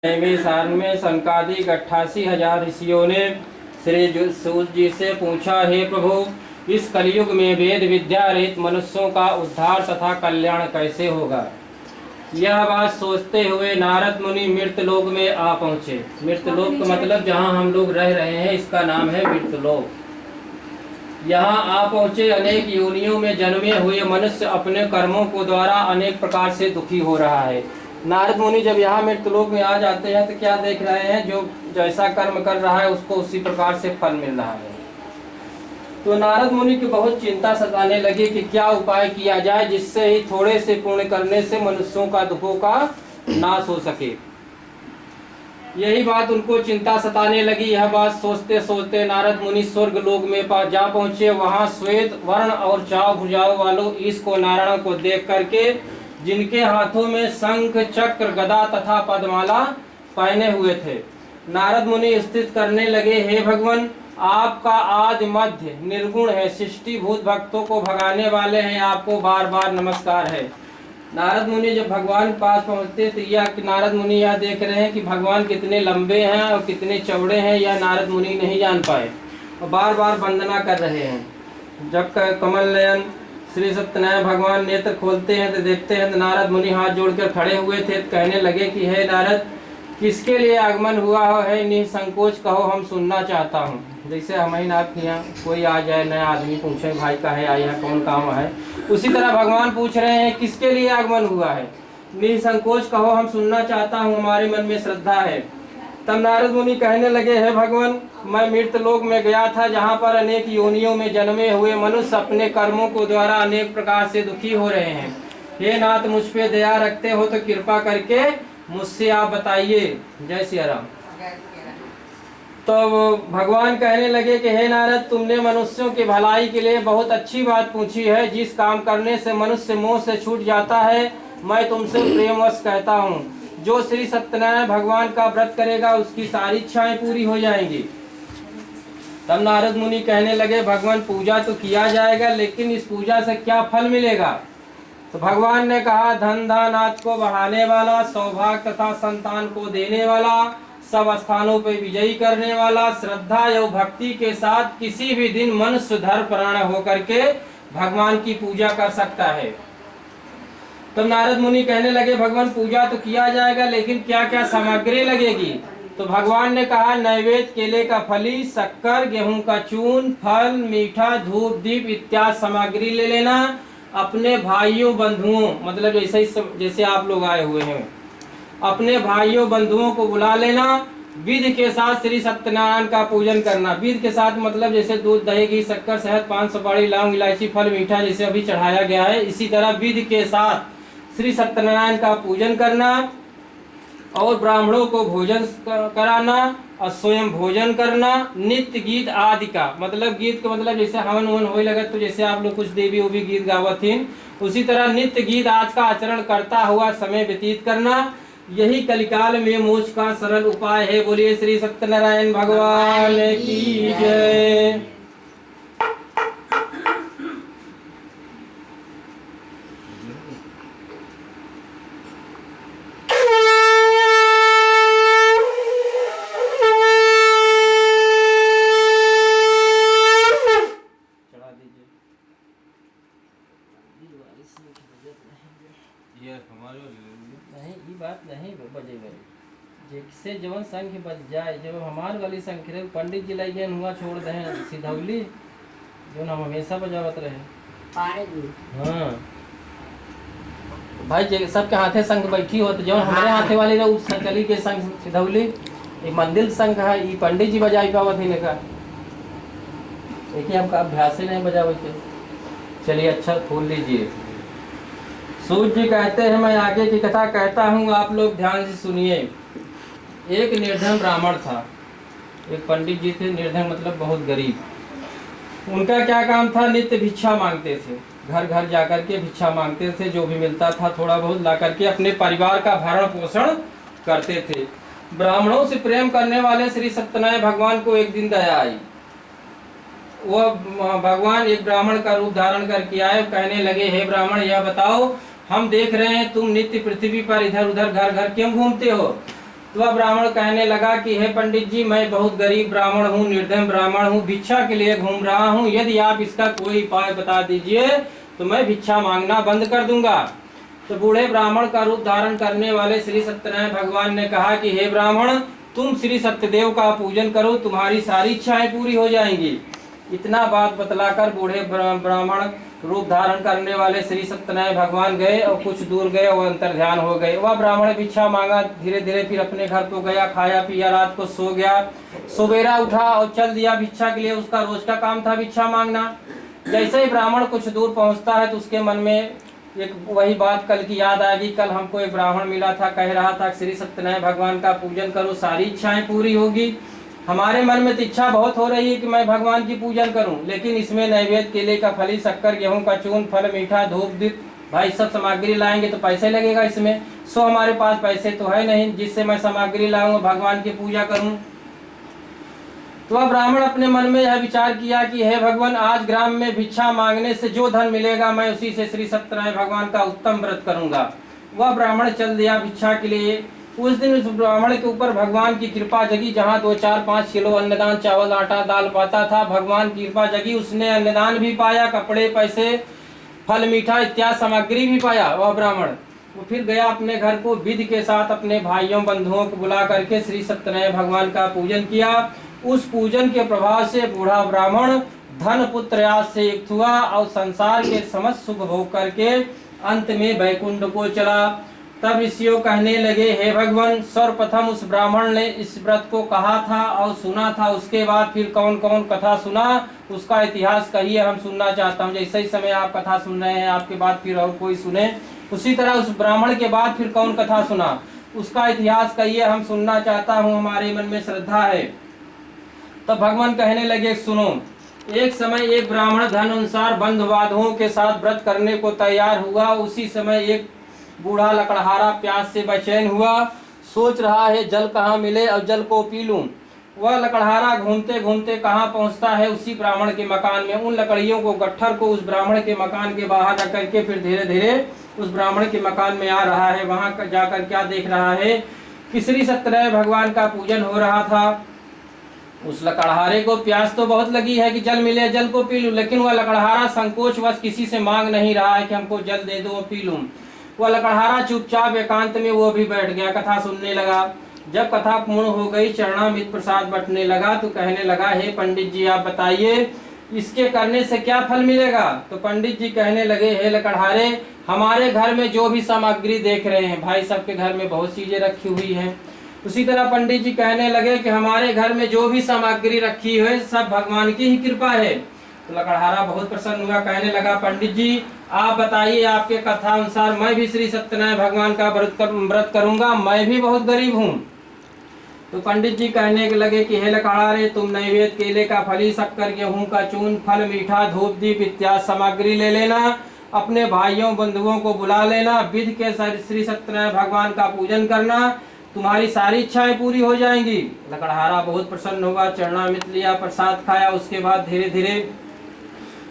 में साल में संकादिक 88,000 ऋषियों ने श्री सूत जी से पूछा, हे प्रभु, इस कलयुग में वेद विद्या रहित मनुष्यों का उद्धार तथा कल्याण कैसे होगा। यह बात सोचते हुए नारद मुनि मृतलोक में आ पहुँचे। मृतलोक का मतलब जहाँ हम लोग रह रहे हैं, इसका नाम है मृतलोक। यहाँ आ पहुँचे। अनेक योनियों में जन्मे हुए मनुष्य अपने कर्मों को द्वारा अनेक प्रकार से दुखी हो रहा है। नारद मुनि जब यहाँ मृतलोक में आ जाते हैं तो क्या देख रहे हैं, जो जैसा कर्म कर रहा है उसको उसी प्रकार से फल मिल रहा है। तो नारद मुनि की बहुत चिंता सताने लगी कि क्या उपाय किया जाए जिससे ही थोड़े से पुण्य करने से मनुष्यों का दुखों का नाश हो सके। यही बात उनको चिंता सताने लगी। यह बात सोचते सोचते नारद मुनि स्वर्ग लोक में जा पहुँचे। वहाँ श्वेत वर्ण और चाव भुजाओं वालों ईश को नारायण को देख करके, जिनके हाथों में शंख चक्र गदा तथा पद्माला पहने हुए थे, नारद मुनि स्थित करने लगे, हे भगवान, आपका आदि मध्य निर्गुण है, सृष्टिभूत भक्तों को भगाने वाले हैं, आपको बार बार नमस्कार है। नारद मुनि जब भगवान पास पहुंचते तो नारद मुनि यह देख रहे हैं कि भगवान कितने लंबे हैं और कितने चौड़े हैं, यह नारद मुनि नहीं जान पाए और बार बार वंदना कर रहे हैं। जब कमल नयन श्री सत्यनारायण भगवान नेत्र खोलते हैं तो देखते हैं तो नारद मुनि हाथ जोड़कर खड़े हुए थे। तो कहने लगे कि हे नारद, किसके लिए आगमन हुआ हो है, निसंकोच कहो, हम सुनना चाहता हूँ। जैसे हमें आपके यहाँ कोई आ जाए, नया आदमी पूछे भाई का है आया, कौन काम है, उसी तरह भगवान पूछ रहे हैं किसके लिए आगमन हुआ है, निसंकोच कहो, हम सुनना चाहता हूँ, हमारे मन में श्रद्धा है। तब नारद मुनि कहने लगे, हे भगवान, मैं मृतलोक में गया था जहाँ पर अनेक योनियों में जन्मे हुए मनुष्य अपने कर्मों को द्वारा अनेक प्रकार से दुखी हो रहे हैं। हे नाथ, मुझ पे दया रखते हो तो कृपा करके मुझसे आप बताइए। जय श्री राम। तो भगवान कहने लगे कि हे नारद, तुमने मनुष्यों की भलाई के लिए बहुत अच्छी बात पूछी है। जिस काम करने से मनुष्य मोह से छूट जाता है, मैं तुमसे प्रेमवश कहता हूँ, जो श्री सत्यनारायण भगवान का व्रत करेगा उसकी सारी इच्छाएं पूरी हो जाएंगी। तब नारद मुनि कहने लगे, भगवान, पूजा तो किया जाएगा, लेकिन इस पूजा से क्या फल मिलेगा। तो भगवान ने कहा, धन धानात को बढ़ाने वाला, सौभाग्य तथा संतान को देने वाला, सब स्थानों पर विजयी करने वाला, श्रद्धा एवं भक्ति के साथ किसी भी दिन मनुष्य धर्म प्राण होकर के भगवान की पूजा कर सकता है। तब नारद मुनि कहने लगे, भगवान, पूजा तो किया जाएगा, लेकिन क्या क्या सामग्री लगेगी। तो भगवान ने कहा, नैवेद्य केले का फली, शक्कर, गेहूं का चून, फल, मीठा, धूप, दीप इत्यादि सामग्री ले लेना। अपने भाइयों बंधुओं, मतलब जैसे आप लोग आए हुए हैं, अपने भाइयों बंधुओं को बुला लेना। विधि के साथ श्री सत्यनारायण का पूजन करना। विधि के साथ मतलब जैसे दूध, दही, घी, शक्कर, शहद, पान, सुपारी, लौंग, इलायची, फल, मीठा जैसे अभी चढ़ाया गया है, इसी तरह विधि के साथ श्री सत्यनारायण का पूजन करना और ब्राह्मणों को भोजन कराना और स्वयं भोजन करना। नित्य गीत आदि का मतलब, गीत का मतलब जैसे हवन ववन होने लगे तो जैसे आप लोग कुछ देवी उवी गीत गावत थी, उसी तरह नित्य गीत आज का आचरण करता हुआ समय व्यतीत करना। यही कलिकाल में मोक्ष का सरल उपाय है। बोलिए श्री सत्यनारायण भगवान की जय। नहीं, ये बात नहीं बजे जैसे जवन संख्य बच जाए, जब हमारे वाली संख्या पंडित जी लगे हुआ छोड़ दे सिधौली, जो हम हमेशा बजावत रहे। हाँ भाई, सबके हाथे संघ बैठी हो तो जो हमारे हाथे वाले रहे उस चली के संघ सिधौली, एक मंदिर संघ है, ये पंडित जी बजाई पावत ही लेकर, देखिए हमका अभ्यास ही नहीं बजावे थे। चलिए अच्छा खोल लीजिए। सूत जी कहते हैं, मैं आगे की कथा कहता हूँ, आप लोग ध्यान से सुनिए। एक निर्धन ब्राह्मण था, एक पंडित जी थे, निर्धन मतलब बहुत गरीब। उनका क्या काम था, नित्य भिक्षा मांगते थे, घर घर जाकर के भिक्षा मांगते थे, जो भी मिलता था थोड़ा बहुत ला करके अपने परिवार का भरण पोषण करते थे। ब्राह्मणों से प्रेम करने वाले श्री सत्यनारायण भगवान को एक दिन दया आई। वह भगवान एक ब्राह्मण का रूप धारण करके आए, कहने लगे, हे ब्राह्मण, यह बताओ, हम देख रहे हैं तुम नित्य पृथ्वी पर इधर उधर घर घर क्यों घूमते हो, तो वह ब्राह्मण कहने लगा कि हे पंडित जी, मैं बहुत गरीब ब्राह्मण हूँ, निर्धन ब्राह्मण हूँ, भिक्षा के लिए घूम रहा हूँ। यदि आप इसका कोई उपाय बता दीजिए तो मैं भिक्षा मांगना बंद कर दूंगा। तो बूढ़े ब्राह्मण का रूप धारण करने वाले श्री सत्यनारायण भगवान ने कहा कि हे ब्राह्मण, तुम श्री सत्यदेव का पूजन करो, तुम्हारी सारी इच्छाएं पूरी हो जाएंगी। इतना बात बतलाकर बूढ़े ब्राह्मण रूप धारण करने वाले श्री सत्यनारायण भगवान गए और कुछ दूर गए और अंतर ध्यान हो गए। वह ब्राह्मण भिक्षा मांगा, धीरे धीरे फिर अपने घर को गया, खाया पिया, रात को सो गया। सवेरा उठा और चल दिया भिक्षा के लिए। उसका रोज का काम था भिक्षा मांगना। जैसे ही ब्राह्मण कुछ दूर पहुंचता है तो उसके मन में एक वही बात कल की याद आएगी। कल हमको एक ब्राह्मण मिला था, कह रहा था श्री सत्यनारायण भगवान का पूजन करो, सारी इच्छाएं पूरी होगी। हमारे मन में तो इच्छा बहुत हो रही है कि मैं भगवान की पूजन करूं, लेकिन इसमें नैवेद्य, केले का फली, शक्कर, गेहूं का चूर्ण, फल, मीठा, धूप, दीप, भाई सब सामग्री लाएंगे तो पैसे लगेगा इसमें। सो हमारे पास पैसे तो है नहीं जिससे मैं सामग्री लाऊंगा, भगवान की पूजा करूं। तो वह ब्राह्मण अपने मन में यह विचार किया कि हे भगवान, आज ग्राम में भिक्षा मांगने से जो धन मिलेगा मैं उसी से श्री सत्यनारायण भगवान का उत्तम व्रत करूंगा। वह ब्राह्मण चल दिया भिक्षा के लिए। उस दिन उस ब्राह्मण के ऊपर भगवान की कृपा जगी। जहाँ 2-4-5 किलो अन्नदान, चावल, आटा, दाल पाता था, भगवान की कृपा जगी। उसने अन्नदान भी पाया, कपड़े, पैसे, फल, मीठा इत्यादि सामग्री भी पाया। वह ब्राह्मण वो फिर गया अपने घर को, विधि के साथ अपने भाइयों बंधुओं को बुला करके श्री सत्यनारायण भगवान का पूजन किया। उस पूजन के प्रभाव से बूढ़ा ब्राह्मण धन पुत्र आदि से युक्त हुआ और संसार के समस्त सुख भोग करके अंत में वैकुंठ को चला। तब ऋषियों कहने लगे, हे भगवान, सर्वप्रथम उस ब्राह्मण ने इस व्रत को कहा था और सुना था, उसके बाद फिर कौन कौन कथा सुना, उसका इतिहास कहिए, हम सुनना चाहता हूँ। जैसे ही समय आप कथा सुन रहे हैं, आपके बाद फिर और कोई सुने, उसी तरह उस ब्राह्मण के बाद फिर कौन कथा सुना, उसका इतिहास कहिए, हम सुनना चाहता हूँ, हमारे मन में श्रद्धा है। तब भगवान कहने लगे, सुनो, एक समय एक ब्राह्मण धन अनुसार बंधु बांधवों के साथ व्रत करने को तैयार हुआ। उसी समय एक बूढ़ा लकड़हारा प्यास से बेचैन हुआ, सोच रहा है जल कहाँ मिले और जल को पी लूं। वह लकड़हारा घूमते घूमते कहाँ पहुंचता है, उसी ब्राह्मण के मकान में। उन लकड़ियों को, गट्ठर को उस ब्राह्मण के मकान के बाहर रख करके फिर धीरे धीरे उस ब्राह्मण के मकान में आ रहा है। वहां जाकर क्या देख रहा है कि श्री सत्यनारायण भगवान का पूजन हो रहा था। उस लकड़हारे को प्यास तो बहुत लगी है कि जल मिले, जल को पी लूं, लेकिन वह लकड़हारा संकोचवश किसी से मांग नहीं रहा है कि हमको जल दे दो, पी लूं। वह लकड़हारा चुपचाप एकांत में वो भी बैठ गया, कथा सुनने लगा। जब कथा पूर्ण हो गई, चरणामृत प्रसाद बंटने लगा तो कहने लगा, हे पंडित जी, आप बताइए इसके करने से क्या फल मिलेगा। तो पंडित जी कहने लगे, हे लकड़हारे, हमारे घर में जो भी सामग्री देख रहे हैं, भाई सबके घर में बहुत चीजें रखी हुई हैं। उसी तरह पंडित जी कहने लगे कि हमारे घर में जो भी सामग्री रखी है सब भगवान की ही कृपा है। तो लकड़हारा बहुत प्रसन्न हुआ, कहने लगा, पंडित जी आप बताइए, आपके कथा अनुसार मैं भी श्री सत्यनारायण भगवान का व्रत करूंगा, मैं भी बहुत गरीब हूँ। तो पंडित जी कहने लगे कि हे लकड़हारे, तुम नैवेद्य, केले का फली, शक्कर, गेहूं का चूर्ण, फल, मीठा, धूप, दीप इत्यादि सामग्री ले लेना, अपने भाइयों बंधुओं को बुला लेना, विधि के श्री सत्यनारायण भगवान का पूजन करना, तुम्हारी सारी इच्छाएं पूरी हो जाएंगी। लकड़हारा बहुत प्रसन्न हुआ, चरणामृत लिया, प्रसाद खाया। उसके बाद धीरे धीरे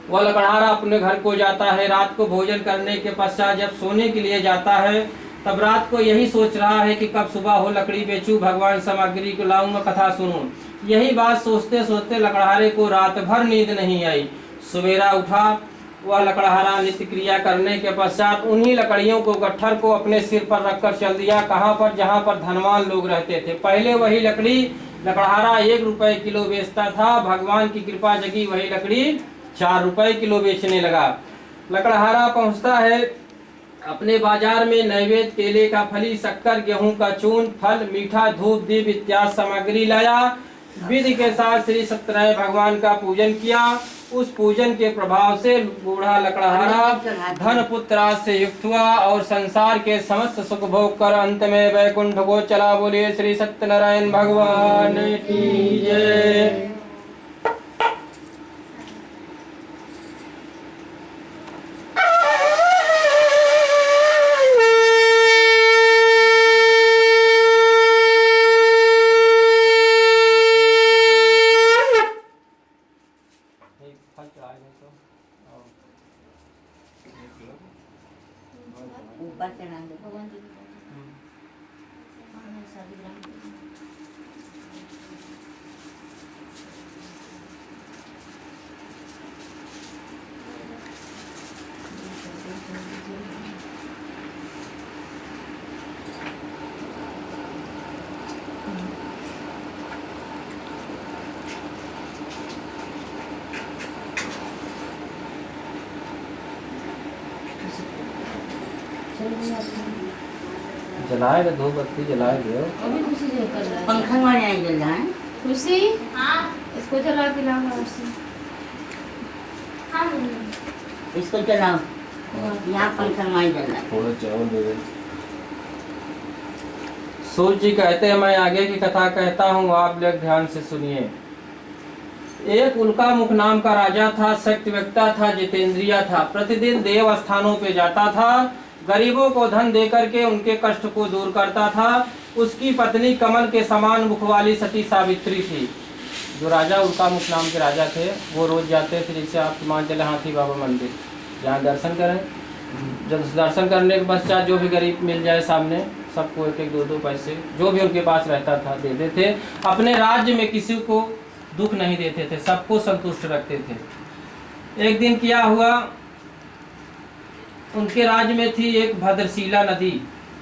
वह लकड़हारा अपने घर को जाता है। रात को भोजन करने के पश्चात जब सोने के लिए जाता है, तब रात को यही सोच रहा है कि कब सुबह हो, लकड़ी बेचूं, भगवान सामग्री को लाऊंगा, कथा सुनूं। यही बात सोचते सोचते लकड़हारे को रात भर नींद नहीं आई। सवेरा उठा, वह लकड़हारा नित्य क्रिया करने के पश्चात उन्हीं लकड़ियों को, गट्ठर को अपने सिर पर रखकर चल दिया। कहाँ पर? जहाँ पर धनवान लोग रहते थे। पहले वही लकड़ी लकड़हारा 1 रुपए किलो बेचता था, भगवान की कृपा जगी, वही लकड़ी 4 रुपए किलो बेचने लगा। लकड़हारा पहुंचता है अपने बाजार में, नैवेद्य, केले का फली, शक्कर, गेहूं का चूर्ण, फल, मीठा, धूप, दीप इत्यादि सामग्री लाया। विधि के साथ श्री सत्यनारायण भगवान का पूजन किया। उस पूजन के प्रभाव से बूढ़ा लकड़हारा धन पुत्र से युक्त हुआ और संसार के समस्त सुख भोग कर अंत में वैकुंठ को चला। बोलिए श्री सत्यनारायण भगवान की जय। ऊपर चढ़ा दो भगवान जी। जलाएगा, दो बत्ती जलाएंगे। अभी खुशी से कर रहा है। पंखा मारे आई जल जाए। खुशी इसको जला के लाऊंगा उसे। इसको चलाओ, यहाँ पंखा मारे जल रहा है। थोड़ा चावल दे दे। सूत जी कहते हैं, मैं आगे की कथा कहता हूँ, आप लोग ध्यान से सुनिए। एक उल्का मुख नाम का राजा था, शक्तिवक्ता था, जितेंद्रिय था। प्रतिदिन देव स्थानों पे जाता था, गरीबों को धन देकर के उनके कष्ट को दूर करता था। उसकी पत्नी कमल के समान मुख वाली सती सावित्री थी। जो राजा उल्का मुख नाम के राजा थे, वो रोज जाते थे, जैसे आप मान चले हाथी बाबा मंदिर, जहाँ दर्शन करें। जब दर्शन करने के पश्चात जो भी गरीब मिल जाए सामने, सबको एक एक दो दो पैसे जो भी उनके पास रहता था दे देते। अपने राज्य में किसी को दुख नहीं देते थे, सबको संतुष्ट रखते थे। एक दिन क्या हुआ, उनके राज्य में थी एक भद्रशिला नदी,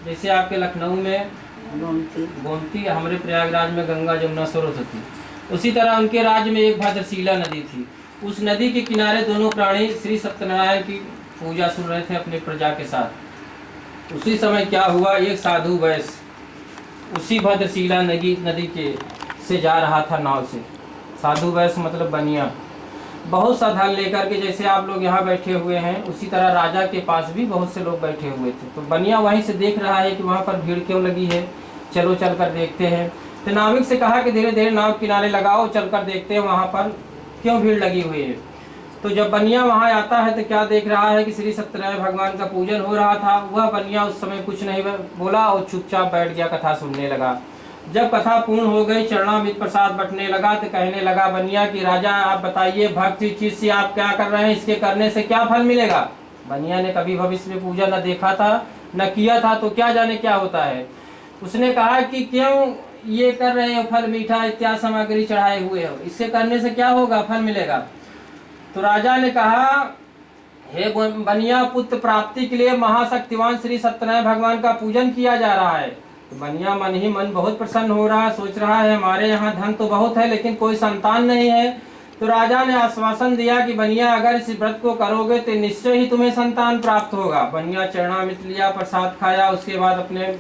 जैसे आपके लखनऊ में गोमती, हमारे प्रयागराज में गंगा जमुना सरस्वती, उसी तरह उनके राज्य में एक भद्रशिला नदी थी। उस नदी के किनारे दोनों प्राणी श्री सत्यनारायण की पूजा सुन रहे थे अपनी प्रजा के साथ। उसी समय क्या हुआ, एक साधु वैश्य उसी भद्रशिला नदी के से जा रहा था नाव से। साधु वैश्य मतलब बनिया, बहुत सा धन लेकर के, जैसे आप लोग यहाँ बैठे हुए हैं, उसी तरह राजा के पास भी बहुत से लोग बैठे हुए थे। तो बनिया वहीं से देख रहा है कि वहाँ पर भीड़ क्यों लगी है, चलो चल कर देखते हैं। तो नाविक से कहा कि धीरे धीरे नाव किनारे लगाओ, चल कर देखते हैं वहाँ पर क्यों भीड़ लगी हुई है। तो जब बनिया वहाँ आता है तो क्या देख रहा है कि श्री सत्यनारायण भगवान का पूजन हो रहा था। वह बनिया उस समय कुछ नहीं बोला और चुपचाप बैठ गया, कथा सुनने लगा। जब कथा पूर्ण हो गई, चरणामृत प्रसाद बंटने लगा, तो कहने लगा बनिया कि राजा आप बताइए, भक्ति चीज से आप क्या कर रहे हैं, इसके करने से क्या फल मिलेगा। बनिया ने कभी भविष्य में पूजा न देखा था न किया था, तो क्या जाने क्या होता है। उसने कहा कि क्यों ये कर रहे हो, फल मीठा इत्यादि सामग्री चढ़ाए हुए हो, इससे करने से क्या होगा, फल मिलेगा। तो राजा ने कहा, हे बनिया, पुत्र प्राप्ति के लिए महाशक्तिवान श्री सत्यनारायण भगवान का पूजन किया जा रहा है। तो बनिया मन ही मन बहुत प्रसन्न हो रहा, सोच रहा है हमारे यहाँ धन तो बहुत है लेकिन कोई संतान नहीं है। तो राजा ने आश्वासन दिया कि बनिया अगर इस व्रत को करोगे तो निश्चय ही तुम्हें संतान प्राप्त होगा। बनिया चरणामृत लिया, प्रसाद खाया, उसके बाद अपने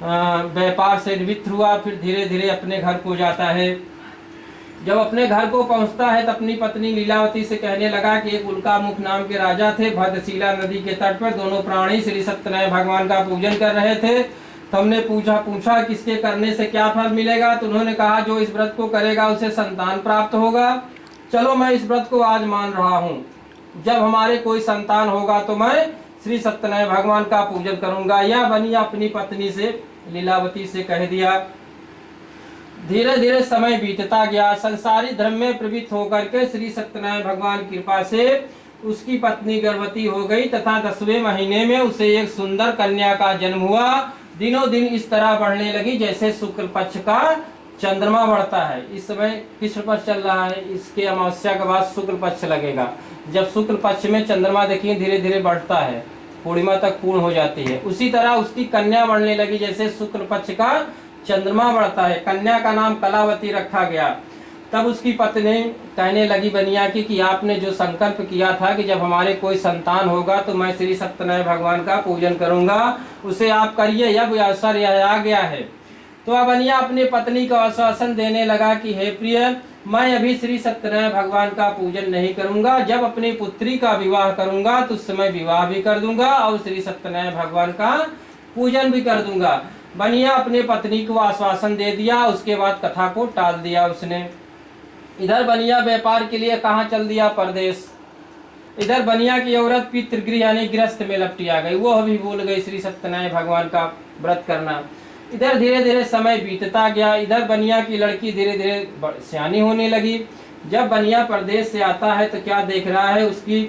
व्यापार से निवृत्त हुआ, फिर धीरे धीरे अपने घर को जाता है। जब अपने घर को पहुंचता है तो अपनी पत्नी लीलावती से कहने लगा कि एक उल्का मुख नाम के राजा थे, भद्रशिला नदी के तट पर दोनों प्राणी श्री सत्यनारायण भगवान का पूजन कर रहे थे। तो हमने पूछा किसके करने से क्या फल मिलेगा। तो उन्होंने कहा जो इस व्रत को करेगा उसे संतान प्राप्त होगा। चलो मैं इस व्रत को आज मान रहा हूँ, जब हमारे कोई संतान होगा तो मैं श्री सत्यनारायण भगवान का पूजन करूंगा। यह बनिया अपनी पत्नी से लीलावती से कह दिया। धीरे धीरे समय बीतता गया। संसारी धर्म में प्रवृत्त होकर के श्री सत्यनारायण भगवान की कृपा से उसकी पत्नी गर्भवती हो गई तथा 10वें महीने में उसे एक सुंदर कन्या का जन्म हुआ। दिनों दिन इस तरह बढ़ने लगी जैसे शुक्ल पक्ष का चंद्रमा बढ़ता है। इस समय कृष्ण पक्ष चल रहा है, इसके अमावस्या के बाद शुक्ल पक्ष लगेगा। जब शुक्ल पक्ष में चंद्रमा देखिए धीरे धीरे बढ़ता है, पूर्णिमा तक पूर्ण हो जाती है। उसी तरह उसकी कन्या बढ़ने लगी जैसे शुक्ल पक्ष का चंद्रमा बढ़ता है। कन्या का नाम कलावती रखा गया। तब उसकी पत्नी कहने लगी बनिया की कि आपने जो संकल्प किया था कि जब हमारे कोई संतान होगा तो मैं श्री सत्यनारायण भगवान का पूजन करूंगा, उसे आप करिए, अब अवसर यह आ गया है। तो अब बनिया अपनी पत्नी को आश्वासन देने लगा कि हे प्रिय, मैं अभी श्री सत्यनारायण भगवान का पूजन नहीं करूंगा, जब अपनी पुत्री का विवाह करूंगा तो उस समय विवाह भी कर दूंगा और श्री सत्यनारायण भगवान का पूजन भी कर दूंगा। बनिया अपने पत्नी को आश्वासन दे दिया। उसके बाद कथा को टाल दिया उसने। इधर बनिया व्यापार के लिए कहाँ चल दिया, परदेश। इधर बनिया की औरत पितृगृह यानी गृहस्थ में लपटिया गई, वो भी भूल गई श्री सत्यनारायण भगवान का व्रत करना। इधर धीरे धीरे समय बीतता गया। इधर बनिया की लड़की धीरे धीरे सियानी होने लगी। जब बनिया परदेश से आता है तो क्या देख रहा है, उसकी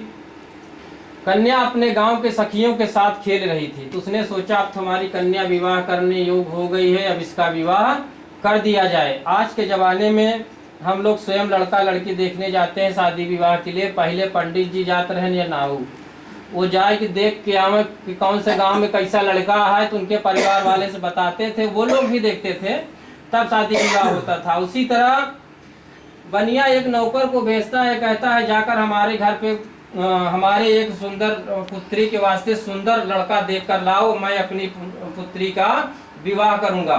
कन्या अपने गांव के सखियों के साथ खेल रही थी। तो उसने सोचा अब तुम्हारी कन्या विवाह करने योग्य हो गई है, अब इसका विवाह कर दिया जाए। आज के जमाने में हम लोग स्वयं लड़का लड़की देखने जाते हैं शादी विवाह के लिए। पहले पंडित जी जाते रहे या नाऊ, वो जाए कि देख के आवे कि कौन से गांव में कैसा लड़का है, तो उनके परिवार वाले से बताते थे, वो लोग भी देखते थे, तब शादी विवाह होता था। उसी तरह बनिया एक नौकर को भेजता है, कहता है जाकर हमारे घर पे हमारे एक सुंदर पुत्री के वास्ते सुंदर लड़का देखकर लाओ, मैं अपनी पुत्री का विवाह करूंगा।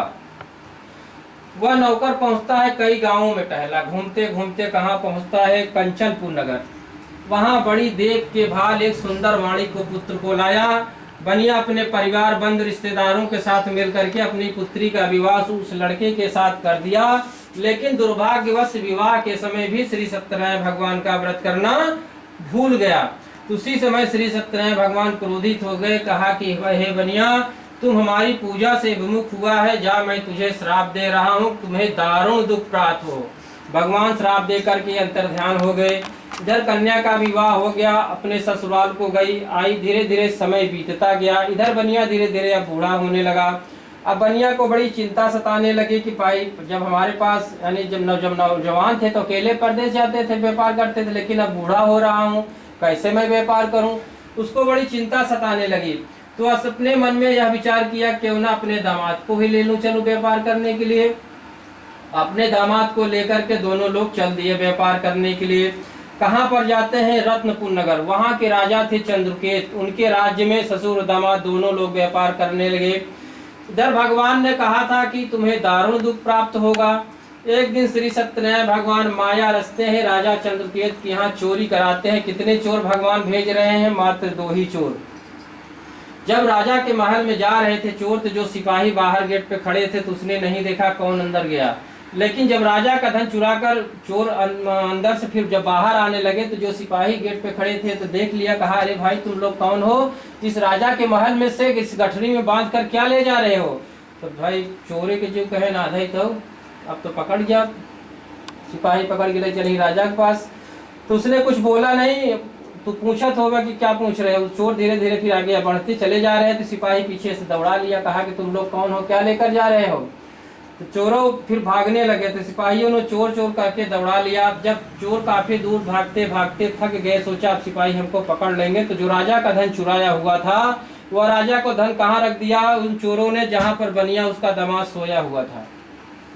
वह नौकर पहुंचता है, कई गांवों में टहला, घूमते घूमते कहाँ पहुंचता है, कंचनपुर नगर। वहां बड़ी देख के भाल एक सुंदर वाणी को पुत्र को लाया। बनिया अपने परिवार बंद रिश्तेदारों के साथ मिलकर के अपनी पुत्री का विवाह उस लड़के के साथ कर दिया। लेकिन दुर्भाग्यवश विवाह के समय भी श्री सत्यनारायण भगवान का व्रत करना भूल गया। उसी समय श्री सत्यनारायण भगवान क्रोधित हो गए, कहा कि हे बनिया, तुम हमारी पूजा से विमुख हुआ है, जा मैं तुझे श्राप दे रहा हूँ, तुम्हें दारुण दुख प्राप्त हो। भगवान श्राप दे करके अंतर ध्यान हो गए। इधर कन्या का विवाह हो गया, अपने ससुराल को गई आई, धीरे धीरे समय बीतता गया। इधर बनिया धीरे धीरे अब बूढ़ा होने लगा। अब बनिया को बड़ी चिंता सताने लगी कि भाई जब हमारे पास यानी जब नौजवान थे तो अकेले परदेश जाते थे, व्यापार करते थे, लेकिन अब बूढ़ा हो रहा हूँ, कैसे मैं व्यापार करूँ। उसको बड़ी चिंता सताने लगी। तो अपने मन में यह विचार किया क्यों ना अपने दामाद को ही ले लूं, चलूं व्यापार करने के लिए। अपने दामाद को लेकर के दोनों लोग चल दिए व्यापार करने के लिए। कहाँ पर जाते हैं, रत्नपुर नगर। वहाँ के राजा थे चंद्रकेत, उनके राज्य में ससुर और दामाद दोनों लोग व्यापार करने लगे। इधर भगवान ने कहा था कि तुम्हें दारुण दुख प्राप्त होगा। एक दिन श्री सत्यनारायण भगवान माया रचते हैं, राजा चंद्रकेत के यहाँ चोरी कराते हैं। कितने चोर भगवान भेज रहे हैं, मात्र 2 ही चोर। जब राजा के महल में जा रहे थे चोर, तो जो सिपाही बाहर गेट पे खड़े थे तो उसने नहीं देखा कौन अंदर गया। लेकिन जब राजा का धन चुराकर चोर अंदर से फिर जब बाहर आने लगे तो जो सिपाही गेट पे खड़े थे तो देख लिया, कहा अरे भाई तुम लोग कौन हो, इस राजा के महल में से इस गठरी में बांध कर क्या ले जा रहे हो। तो भाई चोरे के जो कहे ना आधा ही तो अब तो पकड़ गया। सिपाही पकड़ के ले चले राजा के पास। तो उसने कुछ बोला नहीं। तो पूछा तो होगा कि क्या पूछ रहे हो। चोर धीरे धीरे फिर आगे बढ़ते चले जा रहे हैं। तो सिपाही पीछे से दौड़ा लिया, कहा कि तुम लोग कौन हो, क्या लेकर जा रहे हो। तो चोरों फिर भागने लगे। तो सिपाहियों ने चोर चोर करके दौड़ा लिया। जब चोर काफी दूर भागते भागते थक गए, सोचा अब सिपाही हमको पकड़ लेंगे। तो जो राजा का धन चुराया हुआ था वह राजा को धन कहाँ रख दिया, उन चोरों ने जहाँ पर बनिया उसका दामाद सोया हुआ था।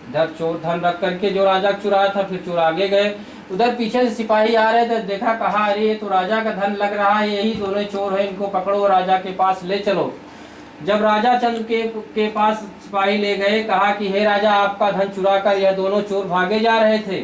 इधर चोर धन रख करके जो राजा चुराया था, फिर चोर आगे गए। उधर पीछे से सिपाही आ रहे थे, देखा, कहा अरे ये तो राजा का धन लग रहा है, यही दोनों चोर है, इनको पकड़ो राजा के पास ले चलो। जब राजा चंद्र के पास सिपाही ले गए, कहा कि हे राजा, आपका धन चुराकर यह दोनों चोर भागे जा रहे थे।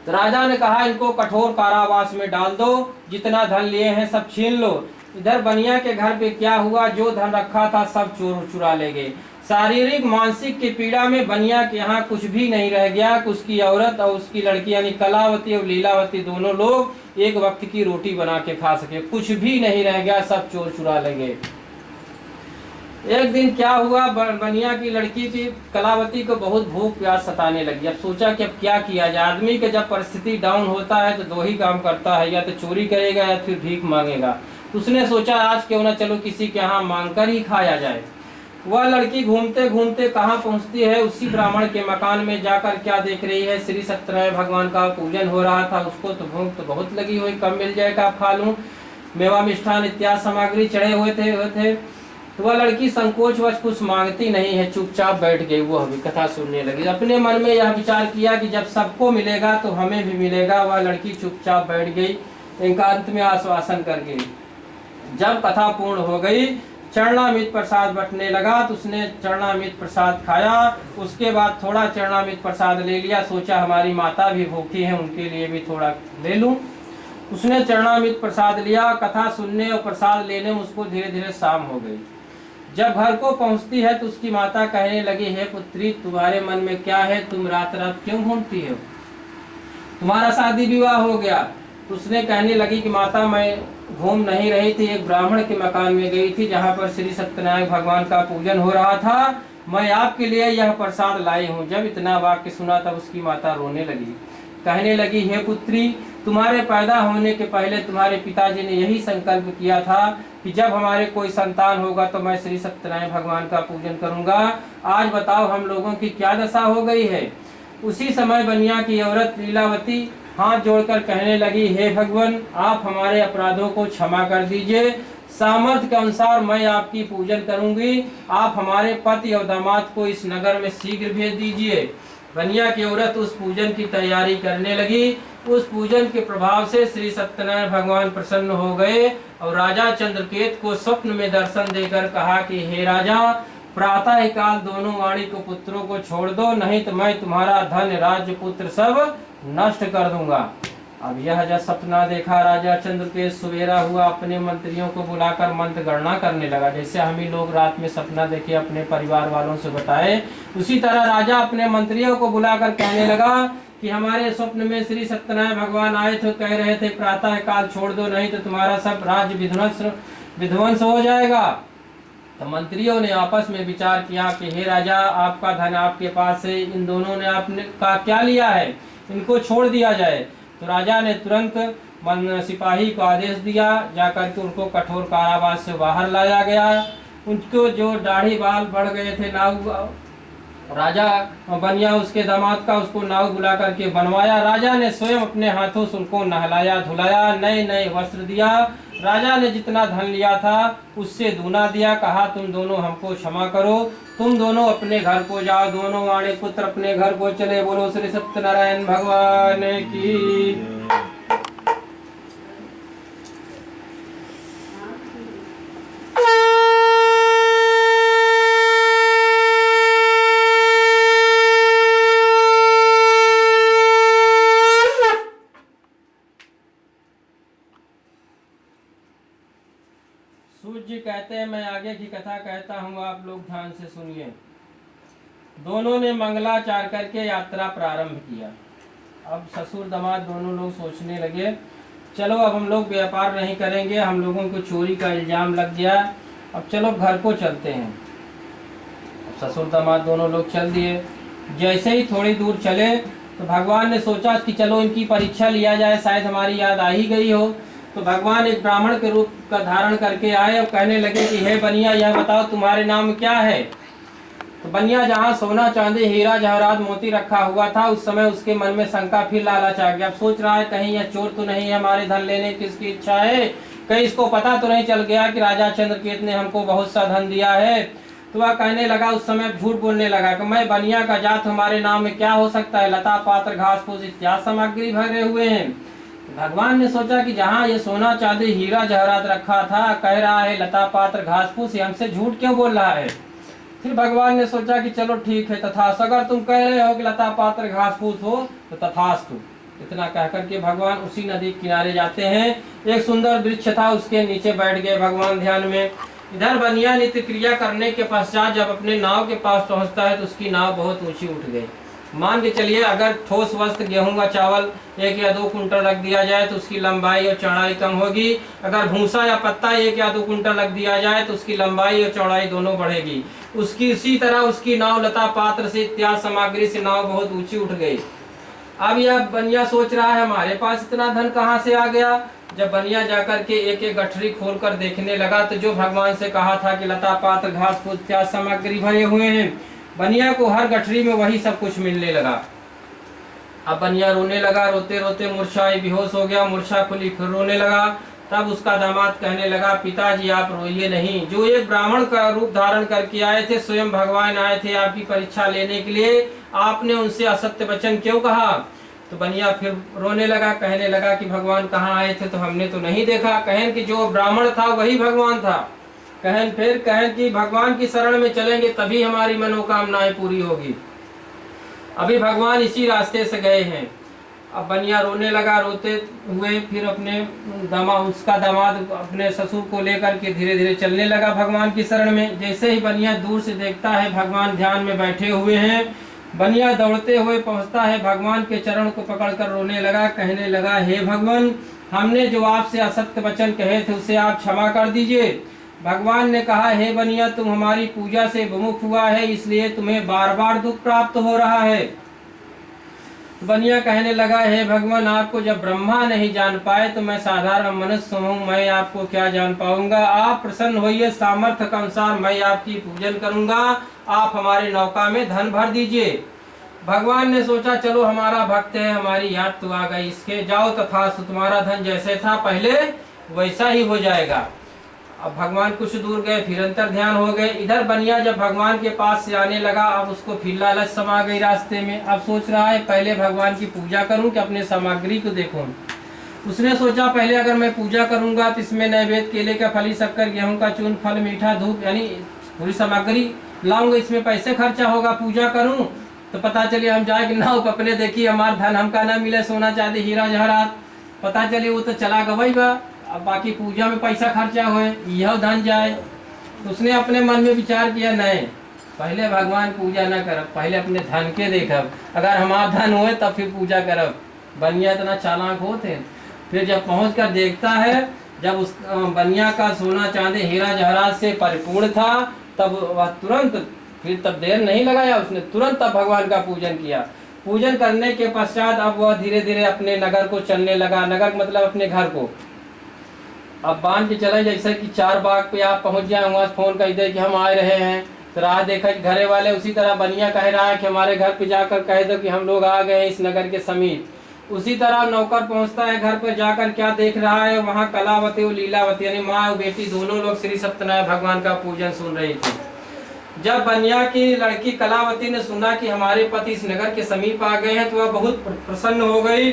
तो राजा ने कहा इनको कठोर कारावास में डाल दो, जितना धन लिए हैं सब छीन लो। इधर बनिया के घर पे क्या हुआ, जो धन रखा था सब चोर चुरा ले गए। शारीरिक मानसिक की पीड़ा में बनिया के यहाँ कुछ भी नहीं रह गया। उसकी औरत और उसकी लड़की यानी कलावती और लीलावती दोनों लोग एक वक्त की रोटी बना के खा सके, कुछ भी नहीं रह गया, सब चोर चुरा ले गए। एक दिन क्या हुआ, बनिया की लड़की की कलावती को बहुत भूख प्यास सताने लगी। अब सोचा कि अब क्या किया जाए। आदमी के जब परिस्थिति डाउन होता है तो 2 ही काम करता है, या तो चोरी करेगा या फिर भीख मांगेगा। उसने सोचा आज क्यों ना चलो किसी के यहाँ मांग कर ही खाया जाए। वह लड़की घूमते घूमते कहाँ पहुँचती है, उसी ब्राह्मण के मकान में जाकर क्या देख रही है, श्री सत्यनारायण भगवान का पूजन हो रहा था। उसको तो भूख तो बहुत लगी हुई, कब मिल जाएगा खा लूँ। मेवा मिष्ठान इत्यादि सामग्री चढ़े हुए थे। तो वह लड़की संकोचवश कुछ मांगती नहीं है, चुपचाप बैठ गई। वो अभी कथा सुनने लगी। अपने मन में यह विचार किया कि जब सबको मिलेगा तो हमें भी मिलेगा। वह लड़की चुपचाप बैठ गई, एकांत में आश्वासन करके। जब कथा पूर्ण हो गई, चरणामृत प्रसाद बंटने लगा, तो उसने चरणामृत प्रसाद खाया। उसके बाद थोड़ा चरणामृत प्रसाद ले लिया, सोचा हमारी माता भी भूखी है, उनके लिए भी थोड़ा ले लूं। उसने चरणामृत प्रसाद लिया। कथा सुनने और प्रसाद लेने में उसको धीरे धीरे शाम हो गई। जब घर को पहुंचती है तो उसकी माता कहने लगी, हे पुत्री, तुम्हारे मन में क्या है, तुम रात रात क्यों घूमती हो, तुम्हारा शादी विवाह हो गया। तो उसने कहने लगी कि माता, मैं घूम नहीं रही थी, एक ब्राह्मण के मकान में गई थी जहाँ पर श्री सत्यनारायण भगवान का पूजन हो रहा था। मैं आपके लिए यह प्रसाद लाई हूँ। जब इतना वाक्य सुना तब उसकी माता रोने लगी, कहने लगी, हे पुत्री, तुम्हारे पैदा होने के पहले तुम्हारे पिताजी ने यही संकल्प किया था कि जब हमारे कोई संतान होगा तो मैं श्री सत्यनारायण भगवान का पूजन करूंगा। आज बताओ हम लोगों की क्या दशा हो गई है। उसी समय बनिया की औरत लीलावती हाथ जोड़कर कहने लगी, हे भगवान, आप हमारे अपराधों को क्षमा कर दीजिए। सामर्थ्य के अनुसार मैं आपकी पूजन करूंगी। आप हमारे पति और दामाद को इस नगर में शीघ्र भेज दीजिए। बनिया की औरत उस पूजन की तैयारी करने लगी। उस पूजन के प्रभाव से श्री सत्यनारायण भगवान प्रसन्न हो गए और राजा चंद्रकेत को स्वप्न में दर्शन देकर कहा कि हे राजा, प्रातः काल दोनों वाणी को पुत्रों को छोड़ दो, नहीं तो मैं तुम्हारा धन राज्य पुत्र सब नष्ट कर दूंगा। अब यह जब सपना देखा राजा चंद्रकेत, सवेरा हुआ अपने मंत्रियों को बुलाकर मंत्र गणना करने लगा। जैसे हम ही लोग रात में सपना देखे अपने परिवार वालों से बताए, उसी तरह राजा अपने मंत्रियों को बुलाकर कहने लगा कि हमारे स्वप्न में श्री सत्यनारायण भगवान आए थे, कह रहे थे प्रातः काल छोड़ दो, नहीं तो तुम्हारा सब राज्य विध्वंस हो जाएगा। तो मंत्रियों ने आपस में विचार किया कि हे राजा, आपका धन आपके पास है, इन दोनों ने आपने का क्या लिया है, इनको छोड़ दिया जाए। तो राजा ने तुरंत सिपाही को आदेश दिया, जाकर के उनको कठोर कारावास से बाहर लाया गया। उनको जो दाढ़ी बाल बढ़ गए थे, नाव राजा बनिया उसके दामाद का, उसको नाव बुला करके बनवाया। राजा ने स्वयं अपने हाथों से उनको नहलाया धुलाया, नए नए वस्त्र दिया। राजा ने जितना धन लिया था उससे दूना दिया। कहा तुम दोनों हमको क्षमा करो, तुम दोनों अपने घर को जाओ। दोनों वाणी पुत्र अपने घर को चले। बोलो श्री सत्यनारायण भगवान की। सूर्य जी कहते हैं, मैं आगे की कथा कहता हूँ, आप लोग ध्यान से सुनिए। दोनों ने मंगलाचार करके यात्रा प्रारंभ किया। अब ससुर दामाद दोनों लोग सोचने लगे, चलो अब हम लोग व्यापार नहीं करेंगे, हम लोगों को चोरी का इल्जाम लग गया, अब चलो घर को चलते हैं। अब ससुर दामाद दोनों लोग चल दिए। जैसे ही थोड़ी दूर चले तो भगवान ने सोचा कि चलो इनकी परीक्षा लिया जाए, शायद हमारी याद आ ही गई हो। तो भगवान एक ब्राह्मण के रूप का धारण करके आए और कहने लगे कि हे बनिया, यह बताओ तुम्हारे नाम क्या है। तो बनिया जहाँ सोना चांदी हीरा जवाहरात मोती रखा हुआ था, उस समय उसके मन में शंका फिर लालच आ गया। अब सोच रहा है कहीं यह चोर तो नहीं है, हमारे धन लेने की इसकी इच्छा है, कहीं इसको पता तो नहीं चल गया कि राजा चंद्रकेत ने हमको बहुत सा धन दिया है। तो वह कहने लगा, उस समय झूठ बोलने लगा कि मैं बनिया का जात, हमारे नाम में क्या हो सकता है, लता पात्र घास फूस इत्यादि सामग्री भरे हुए हैं। भगवान ने सोचा कि जहाँ ये सोना चांदी हीरा जवाहरात रखा था, कह रहा है लता पात्र घास फूस, हमसे झूठ क्यों बोल रहा है। फिर भगवान ने सोचा कि चलो ठीक है, तथास्तु, अगर तुम कह रहे हो कि लता पात्र घास फूस हो तो तथास्तु। इतना कह करके भगवान उसी नदी के किनारे जाते हैं। एक सुंदर वृक्ष था, उसके नीचे बैठ गए भगवान ध्यान में। इधर बनिया नित्य क्रिया करने के पश्चात जब अपने नाव के पास पहुंचता है तो उसकी नाव बहुत ऊंची उठ गई। मान के चलिए अगर ठोस वस्त्र गेहूं का चावल 1 या 2 कुंटल रख दिया जाए तो उसकी लंबाई और चौड़ाई कम होगी। अगर भूसा या पत्ता 1 या 2 कुंटल रख दिया जाए तो उसकी लंबाई और चौड़ाई दोनों बढ़ेगी। उसकी इसी तरह उसकी नाव लता पात्र से इत्यादि सामग्री से नाव बहुत ऊंची उठ गई। अब यह बनिया सोच रहा है हमारे पास इतना धन कहाँ से आ गया। जब बनिया जाकर के एक एक गठरी खोलकर देखने लगा तो जो भगवान से कहा था कि लता पात्र घास फूस इत्यादि सामग्री भरे हुए हैं, बनिया को हर गठरी में वही सब कुछ मिलने लगा। अब बनिया रोने लगा, रोते रोते मूर्छा बेहोश हो गया, मूर्छा खुली फिर रोने लगा। तब उसका दामाद कहने लगा, पिताजी आप रोइए नहीं, जो एक ब्राह्मण का रूप धारण करके आए थे, स्वयं भगवान आए थे आपकी परीक्षा लेने के लिए, आपने उनसे असत्य वचन क्यों कहा। तो बनिया फिर रोने लगा, कहने लगा कि भगवान कहाँ आए थे, तो हमने तो नहीं देखा। कहन कि जो ब्राह्मण था वही भगवान था। कहन कि भगवान की शरण में चलेंगे तभी हमारी मनोकामनाएं पूरी होगी। अभी भगवान इसी रास्ते से गए हैं। अब बनिया रोने लगा, रोते हुए फिर अपने उसका दामाद अपने ससुर को लेकर के धीरे धीरे चलने लगा भगवान की शरण में। जैसे ही बनिया दूर से देखता है भगवान ध्यान में बैठे हुए हैं, बनिया दौड़ते हुए पहुंचता है, भगवान के चरण को पकड़कर रोने लगा, कहने लगा, हे भगवान, हमने जो आपसे असत्य वचन कहे थे उसे आप क्षमा कर दीजिए। भगवान ने कहा, हे बनिया, तुम हमारी पूजा से विमुख हुआ है, इसलिए तुम्हें बार बार दुख प्राप्त हो रहा है। बनिया कहने लगा, हे भगवान, आपको जब ब्रह्मा नहीं जान पाए तो मैं साधारण मनुष्य हूँ, मैं आपको क्या जान पाऊंगा। आप प्रसन्न होइए, सामर्थ्य के अनुसार मैं आपकी पूजन करूंगा, आप हमारे नौका में धन भर दीजिए। भगवान ने सोचा चलो हमारा भक्त है, हमारी याद तो आ गई, इसके जाओ तथास्तु, तुम्हारा धन जैसे था पहले वैसा ही हो जाएगा। अब भगवान कुछ दूर गए, फिर अंतर ध्यान हो गए। इधर बनिया जब भगवान के पास से आने लगा, अब उसको फिर लालच समा गई रास्ते में। अब सोच रहा है पहले भगवान की पूजा करूं कि अपने सामग्री को देखूं। उसने सोचा पहले अगर मैं पूजा करूंगा तो इसमें नैवेद्य, केले का फली, शक्कर, गेहूं का चूर्ण, फल, मीठा, धूप यानी पूरी सामग्री लाऊंगा, इसमें पैसे खर्चा होगा। पूजा करूं तो पता चले हम जाए कि नाव कपने देखी, हमारा धन हमका ना मिले, सोना चांदी हीरा जवाहरात, पता चले वो तो चला गवाई बा। अब बाकी पूजा में पैसा खर्चा होए, यह धन जाए। तो उसने अपने मन में विचार किया, नहीं पहले भगवान पूजा न करब, पहले अपने धन के देखब, अगर हमारा धन होए तब फिर पूजा करब। बनिया इतना चालाक होते। फिर जब पहुंच कर देखता है, जब उस बनिया का सोना चांदी हीरा जवाहरात से परिपूर्ण था, तब वह तुरंत, फिर तब देर नहीं लगाया, उसने तुरंत तब भगवान का पूजन किया। पूजन करने के पश्चात अब वह धीरे धीरे अपने नगर को चलने लगा। नगर मतलब अपने घर को। अब बांध के चले, जैसे कि 4 बाग पे आप पहुंच जाए, वहाँ फोन कर दे कि हम आ रहे हैं, तो राह देखा घरे वाले। उसी तरह बनिया कह रहा है कि हमारे घर पे जाकर कह दो कि हम लोग आ गए इस नगर के समीप। उसी तरह नौकर पहुंचता है घर पर, जाकर क्या देख रहा है, वहाँ कलावती और लीलावती यानी माँ और बेटी दोनों लोग श्री सत्यनारायण भगवान का पूजन सुन रही थी। जब बनिया की लड़की कलावती ने सुना कि हमारे पति इस नगर के समीप आ गए हैं, तो वह बहुत प्रसन्न हो गई।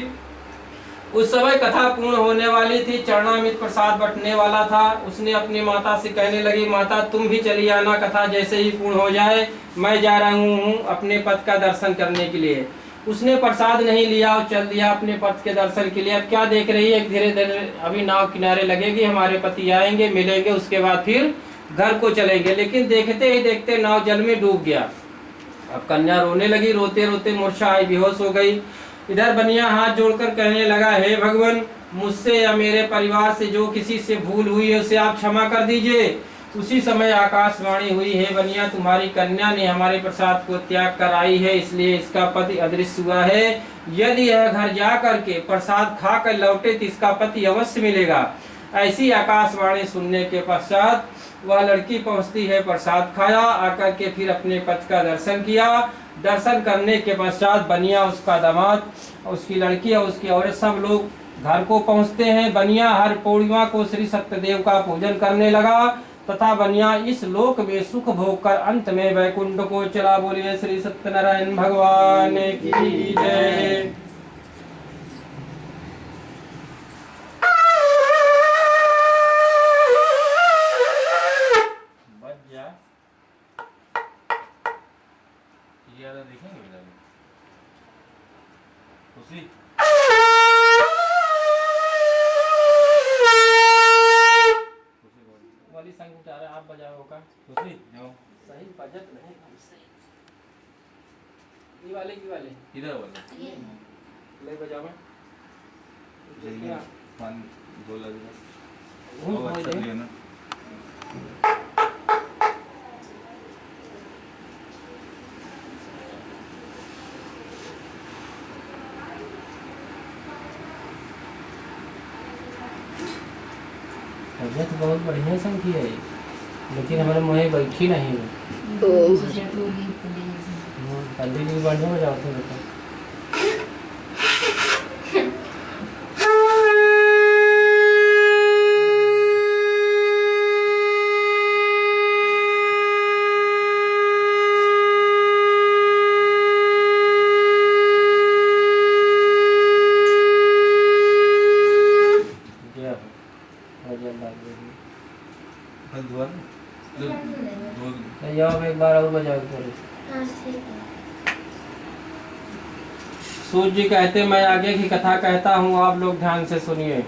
उस समय कथा पूर्ण होने वाली थी, चरणामृत प्रसाद बंटने वाला था। उसने अपनी माता से कहने लगी, माता तुम भी चली आना, कथा जैसे ही पूर्ण हो जाए मैं जा रहा हूँ अपने पति का दर्शन करने के लिए। उसने प्रसाद नहीं लिया और चल दिया अपने पति के दर्शन के लिए। अब क्या देख रही है, धीरे धीरे अभी नाव किनारे लगेगी, हमारे पति आएंगे, मिलेंगे, उसके बाद फिर घर को चलेंगे। लेकिन देखते ही देखते नाव जल में डूब गया। अब कन्या रोने लगी, रोते रोते मूर्छा आई, बेहोश हो गई। इधर बनिया हाथ जोड़कर कहने लगा, हे भगवान, मुझसे या मेरे परिवार से जो किसी से भूल हुई है उसे आप क्षमा कर दीजिए। उसी समय आकाशवाणी हुई, हे बनिया, तुम्हारी कन्या ने हमारे प्रसाद को त्याग कर आई है, इसलिए इसका पति अदृश्य हुआ है। यदि यह घर जा करके प्रसाद खा कर लौटे तो इसका पति अवश्य मिलेगा। ऐसी आकाशवाणी सुनने के पश्चात वह लड़की पहुंचती है, प्रसाद खाया, आकर के फिर अपने पति का दर्शन किया। दर्शन करने के पश्चात बनिया, उसका दामाद, उसकी लड़की और उसकी औरत सब लोग घर को पहुंचते हैं। बनिया हर पूर्णिमा को श्री सत्यदेव का पूजन करने लगा तथा बनिया इस लोक में सुख भोग कर अंत में वैकुंठ को चला। बोलिए श्री सत्यनारायण भगवान की जय। देखेंगे खुशी वाली संग उठा रहे, आप बजाओ का खुशी जाओ सही बजट नहीं हमसे। ये वाले की वाले इधर वाले ले बजाओ। जल्दी पान दो लगेगा वो वो अच्छा लिया ना। तबियत बहुत बढ़िया संग की है, लेकिन हमारे मुँह बैठी नहीं है। पंडित जी बढ़िया बजाओ थे बेटा। एक बार और बजाओ थोड़ी। सूत जी कहते, मैं आगे की कथा कहता हूँ, आप लोग ध्यान से सुनिए।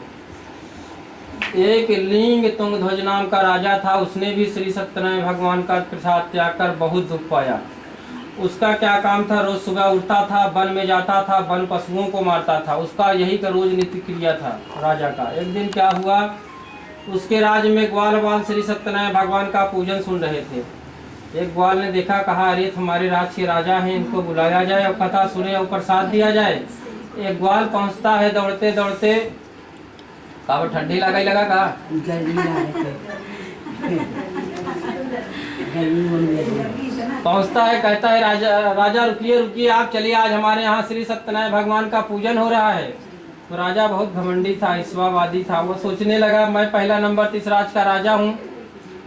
एक लिंग तुंग ध्वज नाम का राजा था। उसने भी श्री सत्यनारायण भगवान का प्रसाद त्याग कर बहुत दुख पाया। उसका क्या काम था, रोज सुबह उठता था, वन में जाता था, वन पशुओं को मारता था। उसका यही का रोज नित्य क्रिया था राजा का। एक दिन क्या हुआ, उसके राज्य में ग्वाल बाल श्री सत्यनारायण भगवान का पूजन सुन रहे थे। एक ग्वाल ने देखा, कहा, अरे हमारे राज्य के राजा हैं, इनको बुलाया जाए और कथा सुने और प्रसाद दिया जाए। एक ग्वाल पहुंचता है दौड़ते दौड़ते, कहा ठंडी लगा कहा पहुंचता है, कहता है, राजा रुकिए रुकिए, आप चलिए, आज हमारे यहाँ श्री सत्यनारायण भगवान का पूजन हो रहा है। तो राजा बहुत घमंडी था, ईश्वरवादी था। वो सोचने लगा मैं पहला नंबर इस राज का राजा हूँ,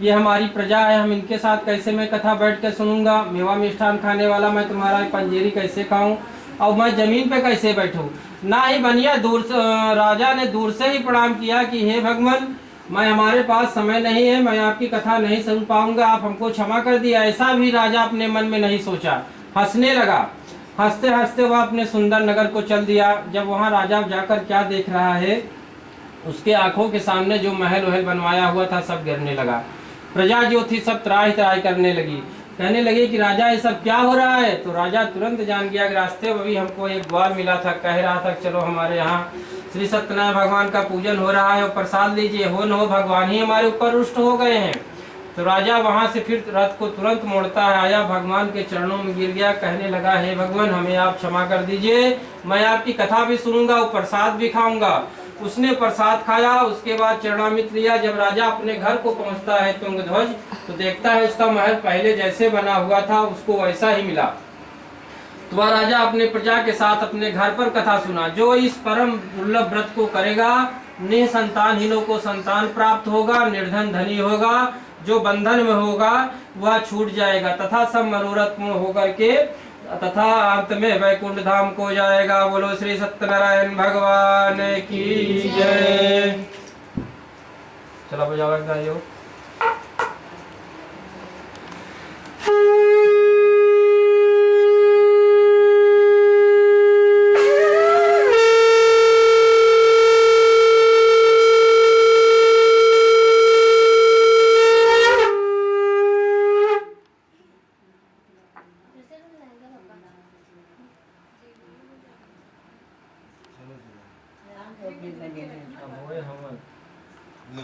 ये हमारी प्रजा है, हम इनके साथ कैसे मैं कथा बैठ के सुनूंगा, मेवा मिष्ठान खाने वाला मैं तुम्हारा पंजेरी कैसे खाऊं, और मैं जमीन पे कैसे बैठूं। ना ही बनिया दूर से राजा ने दूर से ही प्रणाम किया कि हे भगवान, मैं हमारे पास समय नहीं है, मैं आपकी कथा नहीं सुन पाऊंगा, आप हमको क्षमा कर दिया। ऐसा भी राजा अपने मन में नहीं सोचा, हंसने लगा। हंसते हंसते वह अपने सुंदर नगर को चल दिया। जब वहाँ राजा जाकर क्या देख रहा है, उसके आंखों के सामने जो महल वहल बनवाया हुआ था सब गिरने लगा। प्रजा जो थी सब त्राही त्राही करने लगी, कहने लगे कि राजा ये सब क्या हो रहा है। तो राजा तुरंत जान गया कि रास्ते में भी हमको एक द्वार मिला था, कह रहा था चलो हमारे यहाँ श्री सत्यनारायण भगवान का पूजन हो रहा है और प्रसाद लीजिए, हो न हो भगवान ही हमारे ऊपर रुष्ट हो गए हैं। तो राजा वहां से फिर रथ को तुरंत मोड़ता है आया, भगवान के चरणों में गिर गया, कहने लगा हे भगवान हमें आप क्षमा कर दीजिए, मैं आपकी कथा भी सुनूंगा और प्रसाद भी खाऊंगा। उसने प्रसाद खाया, उसके बाद चरणामृत लिया। जब राजा अपने घर को पहुंचता है तुंगध्वज, तो देखता है उसका महल पहले जैसे बना हुआ था उसको वैसा ही मिला। तो वह राजा अपने प्रजा के साथ अपने घर पर कथा सुना, जो इस परम दुर्लभ व्रत को करेगा निसंतानहीनों को संतान प्राप्त होगा, निर्धन धनी होगा, जो बंधन में होगा वह छूट जाएगा तथा सब मनोरथ पूर्ण होकर के तथा अंत में वैकुंठ धाम को जाएगा। बोलो श्री सत्यनारायण भगवान की जय। चलो बजाओ एक गाइयो। चलो चलो राम तो अपने बने हैं। अब होए हमन। ले